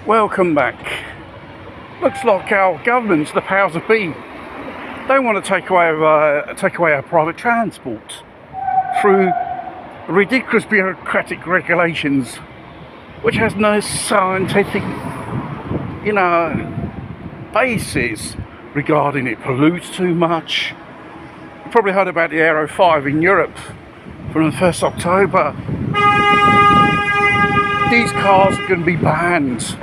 Welcome back. Looks like our governments, the powers that be, they want to take away our private transport through ridiculous bureaucratic regulations, which has no scientific, basis regarding it. Pollutes too much. You probably heard about the Euro 5 in Europe from the 1st October. These cars are going to be banned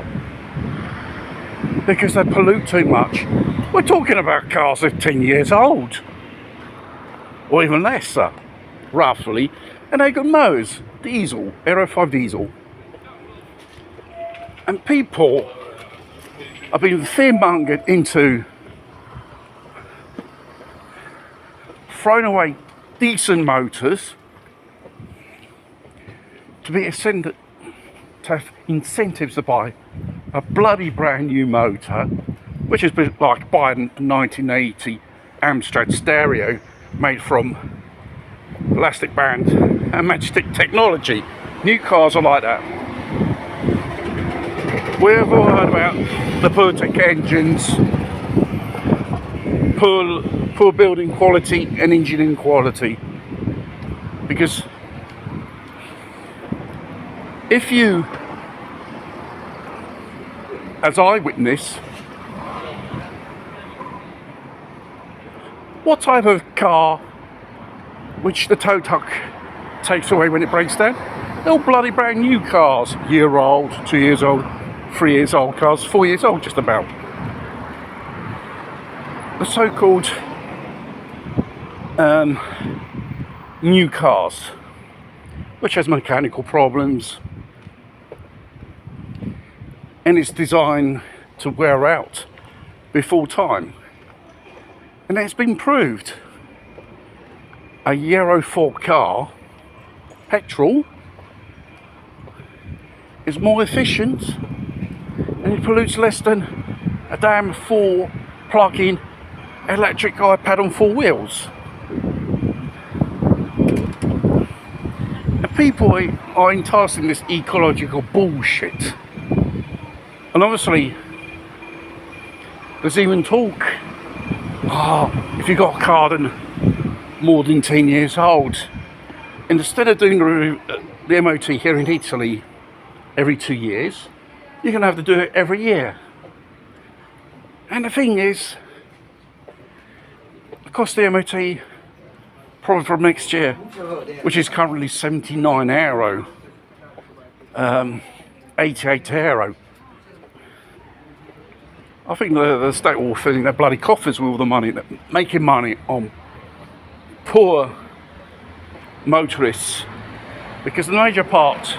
because they pollute too much. We're talking about cars that are 10 years old, or even less, roughly, and they got motors, diesel, Euro 5 diesel. And people have been fear-mongered into throwing away decent motors to have incentives to buy a bloody brand new motor, which is like buying a 1980 Amstrad stereo made from elastic band and matchstick technology. New cars are like that. We've all heard about the poor tech engines, poor building quality and engineering quality. Because if you, as I witness, what type of car which the tow truck takes away when it breaks down? They're all bloody brand new cars, year old, 2 years old, 3 years old cars, 4 years old just about. The so-called new cars, which has mechanical problems and it's designed to wear out before time. And it's been proved a Euro 4 car, petrol, is more efficient and it pollutes less than a damn 4 plug-in electric iPad on 4 wheels. And people are enticed in this ecological bullshit. And obviously, there's even talk, if you've got a car more than 10 years old, and instead of doing the MOT here in Italy every 2 years, you're going to have to do it every year. And the thing is, the cost of the MOT, probably from next year, which is currently €79, 88€. I think the state will filling their bloody coffers with all the money, making money on poor motorists, because the major part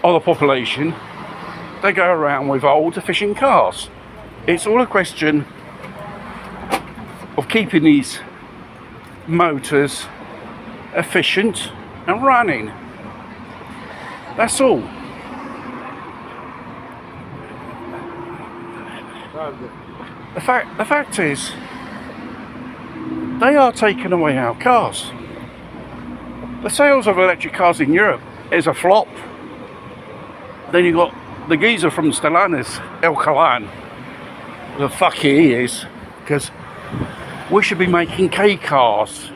of the population, they go around with old efficient cars. It's all a question of keeping these motors efficient and running. That's all. The fact is, they are taking away our cars. The sales of electric cars in Europe is a flop. Then you got the geezer from Stellantis, El Calan. The fuck he is, because we should be making K cars,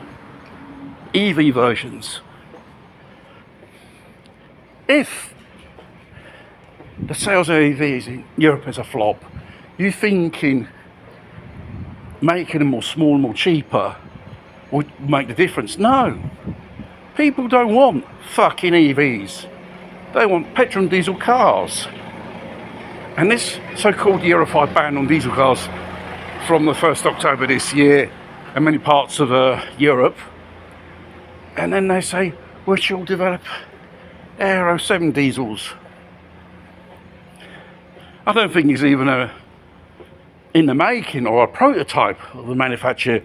EV versions. If the sales of EVs in Europe is a flop, you thinking making them more small, more cheaper would make the difference? No. People don't want fucking EVs. They want petrol and diesel cars. And this so-called Euro 5 ban on diesel cars from the 1st October this year in many parts of Europe. And then they say, we shall develop Euro 7 diesels. I don't think it's even in the making or a prototype of the manufacturer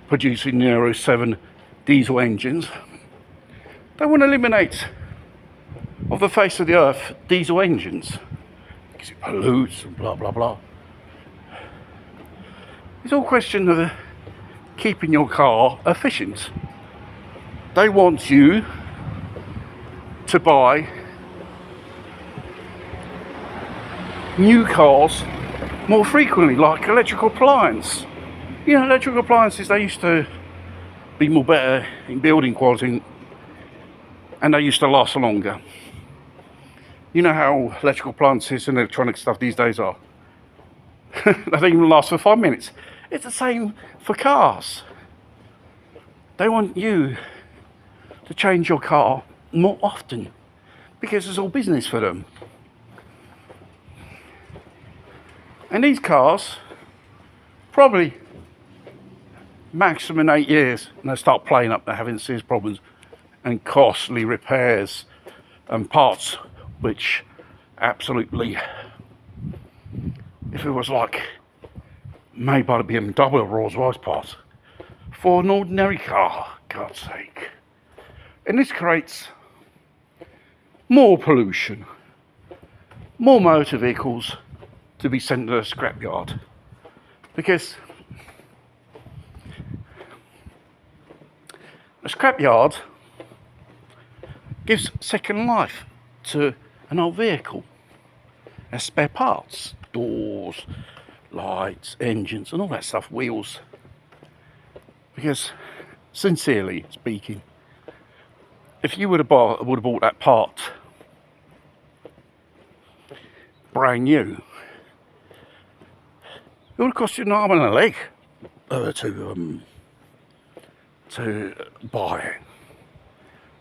producing Euro 7 diesel engines. They want to eliminate off the face of the earth diesel engines because it pollutes and blah blah blah. It's all a question of keeping your car efficient. They want you to buy new cars more frequently, like electrical appliances. You know, electrical appliances, they used to be more better in building quality and they used to last longer. You know how electrical appliances and electronic stuff these days are. They don't even last for 5 minutes. It's the same for cars. They want you to change your car more often because it's all business for them. And these cars, probably maximum 8 years, and they start playing up, they're having serious problems and costly repairs and parts, which absolutely, if it was like made by the BMW or Rolls-Royce parts, for an ordinary car, God's sake. And this creates more pollution, more motor vehicles to be sent to the scrapyard, because a scrapyard gives second life to an old vehicle as spare parts, doors, lights, engines and all that stuff, wheels. Because sincerely speaking, if you would have bought that part brand new, it would have cost you an arm and a leg to buy it.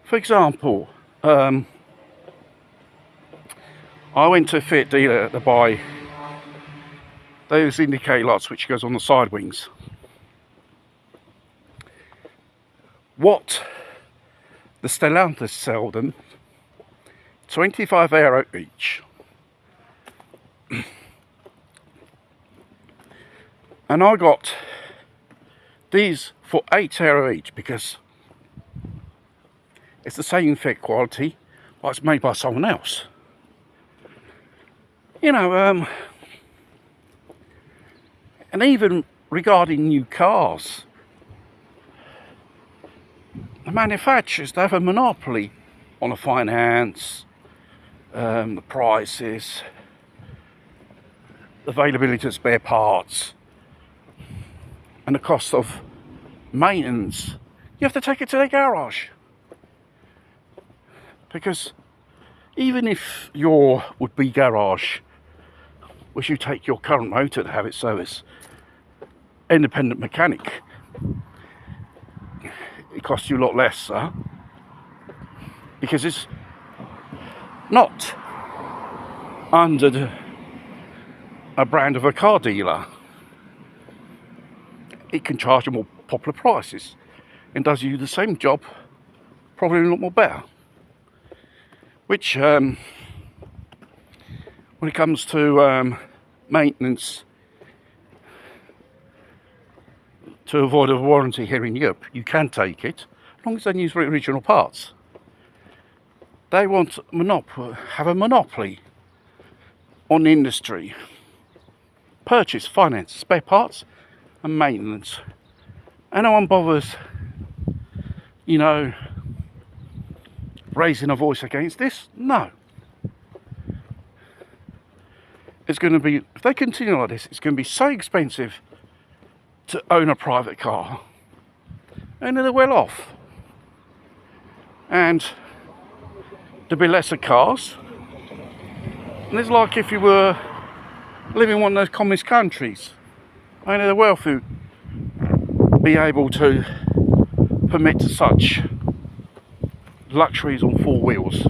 For example, I went to a Fiat dealer to buy those indicator lights which goes on the side wings. What the Stellantis sell them, €25 each. And I got these for €8 each because it's the same fit quality, but it's made by someone else. You know, and even regarding new cars, the manufacturers, they have a monopoly on the finance, the prices, availability of spare parts, and the cost of maintenance. You have to take it to their garage. Because even if your would-be garage was you take your current motor to have it serviced, independent mechanic, it costs you a lot less, because it's not under a brand of a car dealer. It can charge you more popular prices and does you the same job, probably a lot more better. Which, when it comes to maintenance, to avoid a warranty here in Europe, you can take it, as long as they use original parts. They want have a monopoly on the industry. Purchase, finance, spare parts and maintenance. And no one bothers, you know, raising a voice against this. No. It's going to be, if they continue like this, it's going to be so expensive to own a private car, and they're well off. And there'll be lesser cars. And it's like if you were living in one of those communist countries, and the wealthy be able to permit such luxuries on four wheels.